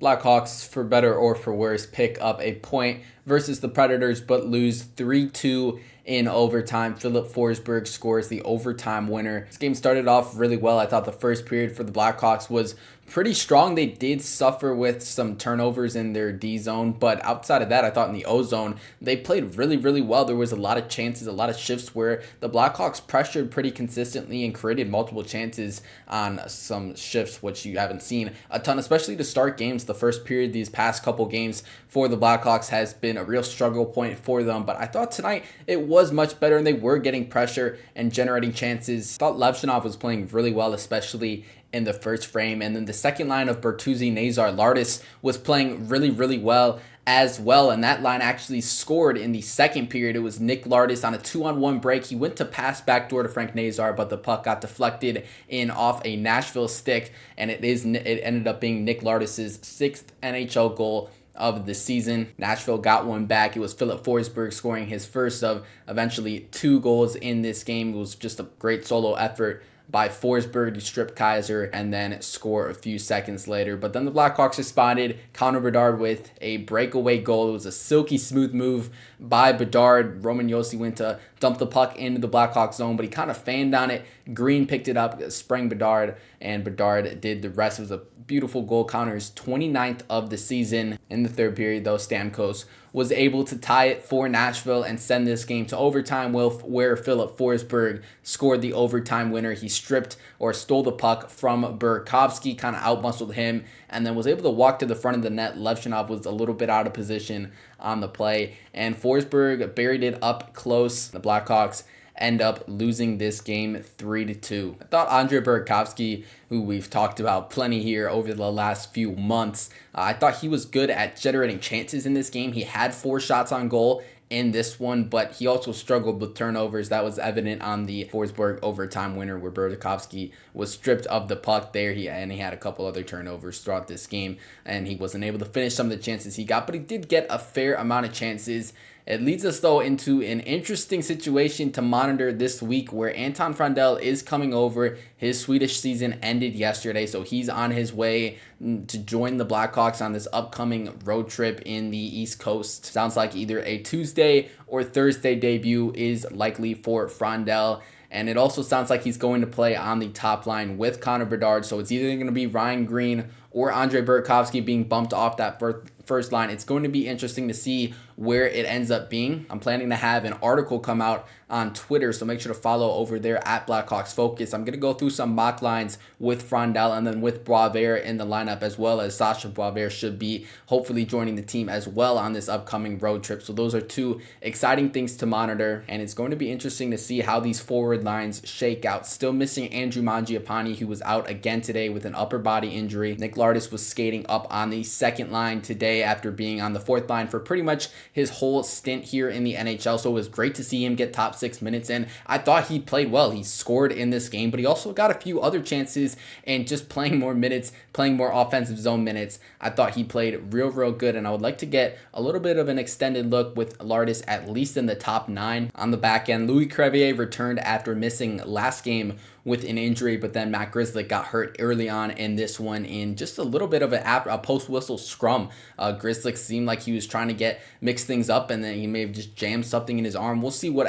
Blackhawks, for better or for worse, pick up a point versus the Predators, but lose 3-2 in overtime. Filip Forsberg scores the overtime winner. This game started off really well. I thought the first period for the Blackhawks was pretty strong. They did suffer with some turnovers in their D zone, but outside of that, I thought in the O zone, they played really, really well. There was a lot of chances, a lot of shifts where the Blackhawks pressured pretty consistently and created multiple chances on some shifts, which you haven't seen a ton, especially to start games. The first period, these past couple games for the Blackhawks has been a real struggle point for them, but I thought tonight it was much better and they were getting pressure and generating chances. I thought Levchinov was playing really well, especially in the first frame, and then the second line of Bertuzzi, Nazar, Lardis was playing really, really well as well, and that line actually scored in the second period. It was Nick Lardis on a 2-on-1 break. He went to pass backdoor to Frank Nazar, but the puck got deflected in off a Nashville stick, and it ended up being Nick Lardis' sixth NHL goal of the season. Nashville got one back. It was Filip Forsberg scoring his first of eventually 2 goals in this game. It was just a great solo effort by Forsberg to strip Kaiser and then score a few seconds later. But then the Blackhawks responded. Connor Bedard with a breakaway goal. It was a silky smooth move by Bedard. Roman Josi went to dump the puck into the Blackhawks zone, but he kind of fanned on it. Green picked it up, sprang Bedard, and Bedard did the rest. It was a beautiful goal. Connor's 29th of the season. In the third period, though, Stamkos was able to tie it for Nashville and send this game to overtime, where Filip Forsberg scored the overtime winner. He stripped or stole the puck from Burakovsky, kind of outmuscled him, and then was able to walk to the front of the net. Levchinov was a little bit out of position on the play, and Forsberg buried it up close. The Blackhawks end up losing this game 3-2. I thought Andre Burakovsky, who we've talked about plenty here over the last few months, I thought he was good at generating chances in this game. He had 4 shots on goal in this one, but he also struggled with turnovers. That was evident on the Forsberg overtime winner, where Burakovsky was stripped of the puck there. He had a couple other turnovers throughout this game, and he wasn't able to finish some of the chances he got, but he did get a fair amount of chances. It leads us, though, into an interesting situation to monitor this week, where Anton Frandell is coming over. His Swedish season ended yesterday, so he's on his way to join the Blackhawks on this upcoming road trip in the East Coast. Sounds like either a Tuesday or Thursday debut is likely for Frandell. And it also sounds like he's going to play on the top line with Connor Bedard. So it's either going to be Ryan Green or Andre Burakovsky being bumped off that first line. It's going to be interesting to see where it ends up being. I'm planning to have an article come out on Twitter, so make sure to follow over there at Blackhawks Focus. I'm going to go through some mock lines with Frandell and then with Boisvert in the lineup, as well as Sasha Boisvert should be hopefully joining the team as well on this upcoming road trip. So those are 2 exciting things to monitor, and it's going to be interesting to see how these forward lines shake out. Still missing Andrew Mangiapane, who was out again today with an upper body injury. Nick Lardis was skating up on the second line today after being on the fourth line for pretty much his whole stint here in the NHL, so it was great to see him get top 6 minutes in. I thought he played well. He scored in this game, but he also got a few other chances, and just playing more minutes, playing more offensive zone minutes, I thought he played real, real good, and I would like to get a little bit of an extended look with Lardis at least in the top 9. On the back end, Louis Crevier returned after missing last game with an injury, but then Matt Grzelcyk got hurt early on in this one in just a little bit of a post-whistle scrum. Grzelcyk seemed like he was trying to mix things up, and then he may have just jammed something in his arm. We'll see what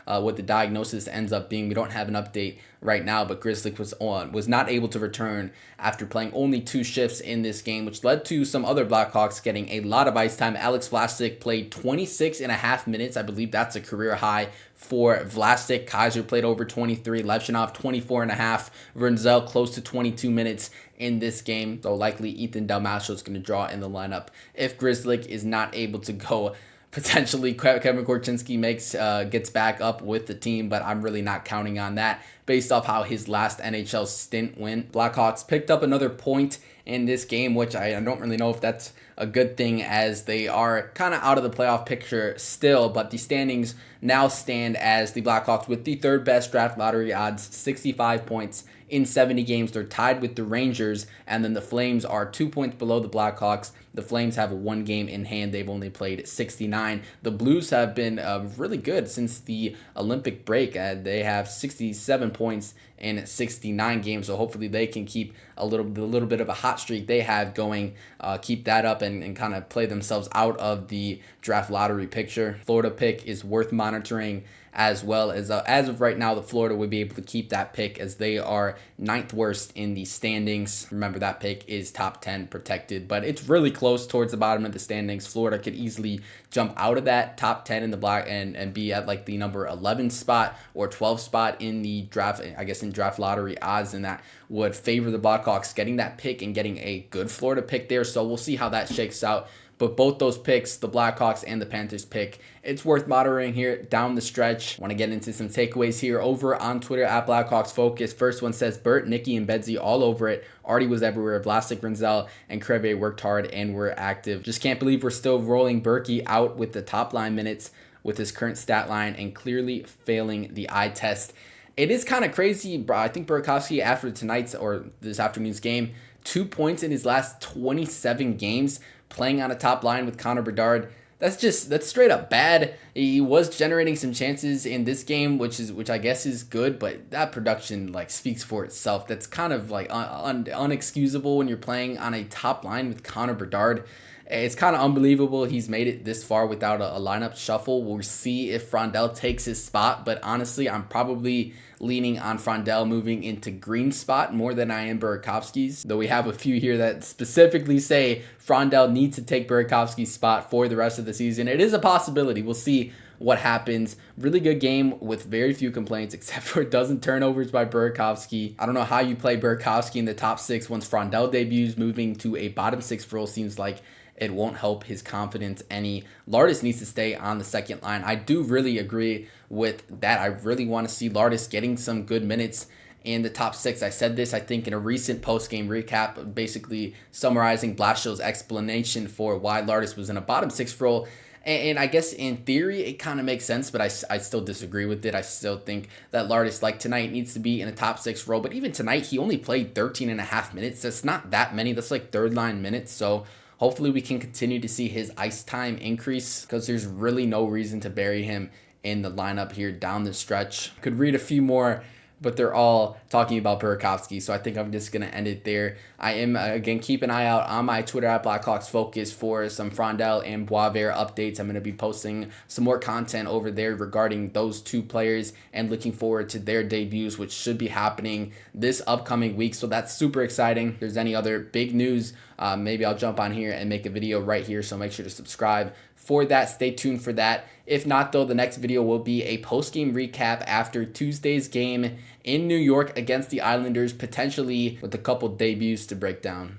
what the diagnosis ends up being. We don't have an update right now, but Grzelcyk was not able to return after playing only 2 shifts in this game, which led to some other Blackhawks getting a lot of ice time. Alex Vlasic played 26.5 minutes. I believe that's a career high for Vlasic. Kaiser played over 23, Levchinov 24.5, Renzel close to 22 minutes in this game. So likely Ethan Dalmasio is going to draw in the lineup if Grzelcyk is not able to go. Potentially Kevin Korchinski gets back up with the team, but I'm really not counting on that based off how his last NHL stint went. Blackhawks picked up another point in this game, which I don't really know if that's a good thing, as they are kind of out of the playoff picture still, but the standings now stand as the Blackhawks with the 3rd best draft lottery odds, 65 points in 70 games. They're tied with the Rangers, and then the Flames are 2 points below the Blackhawks. The Flames have 1 game in hand. They've only played 69. The Blues have been really good since the Olympic break. They have 67 points in 69 games. So hopefully they can keep a little bit of a hot streak they have going, keep that up and kind of play themselves out of the draft lottery picture. Florida pick is worth monitoring, as well as of right now, the Florida would be able to keep that pick as they are 9th worst in the standings. Remember, that pick is top 10 protected, but it's really close towards the bottom of the standings. Florida could easily jump out of that top 10 in the black and be at like the number 11 spot or 12 spot in the draft, I guess, in draft lottery odds, and that would favor the Blackhawks getting that pick and getting a good Florida pick there. So we'll see how that shakes out. But both those picks, the Blackhawks and the Panthers pick, it's worth monitoring here down the stretch. Want to get into some takeaways here over on Twitter at Blackhawks Focus. First one says, Burt, Nicky, and Bedsy all over it. Artie was everywhere. Vlasic, Rinzel, and Kreve worked hard and were active. Just can't believe we're still rolling Berkey out with the top line minutes with his current stat line and clearly failing the eye test. It is kind of crazy, bro. I think Burakovsky, after tonight's or this afternoon's game, 2 points in his last 27 games playing on a top line with Connor Bedard. That's straight up bad. He was generating some chances in this game, which I guess is good, but that production like speaks for itself. That's kind of like unexcusable when you're playing on a top line with Connor Bedard. It's kind of unbelievable he's made it this far without a lineup shuffle. We'll see if Frondell takes his spot, but honestly, I'm probably leaning on Frondell moving into Green's spot more than I am Burakovsky's, though we have a few here that specifically say Frondell needs to take Burakovsky's spot for the rest of the season. It is a possibility. We'll see what happens. Really good game with very few complaints, except for a dozen turnovers by Burakovsky. I don't know how you play Burakovsky in the top 6 once Frondell debuts. Moving to a bottom 6 role seems like it won't help his confidence any. Lardis needs to stay on the second line. I do really agree with that. I really want to see Lardis getting some good minutes in the top 6. I said this, I think, in a recent post-game recap, basically summarizing Blashill's explanation for why Lardis was in a bottom 6 role. And I guess in theory, it kind of makes sense, but I still disagree with it. I still think that Lardis, like tonight, needs to be in a top 6 role. But even tonight, he only played 13 and a half minutes. That's not that many. That's like third line minutes. So hopefully we can continue to see his ice time increase, because there's really no reason to bury him in the lineup here down the stretch. Could read a few more, but they're all talking about Burakovsky, so I think I'm just going to end it there. I am, again, keep an eye out on my Twitter at Blackhawks Focus for some Frondell and Boisvert updates. I'm going to be posting some more content over there regarding those two players and looking forward to their debuts, which should be happening this upcoming week, so that's super exciting. If there's any other big news, maybe I'll jump on here and make a video right here, so make sure to subscribe for that. Stay tuned for that. If not, though, the next video will be a post-game recap after Tuesday's game in New York against the Islanders, potentially with a couple debuts to break down.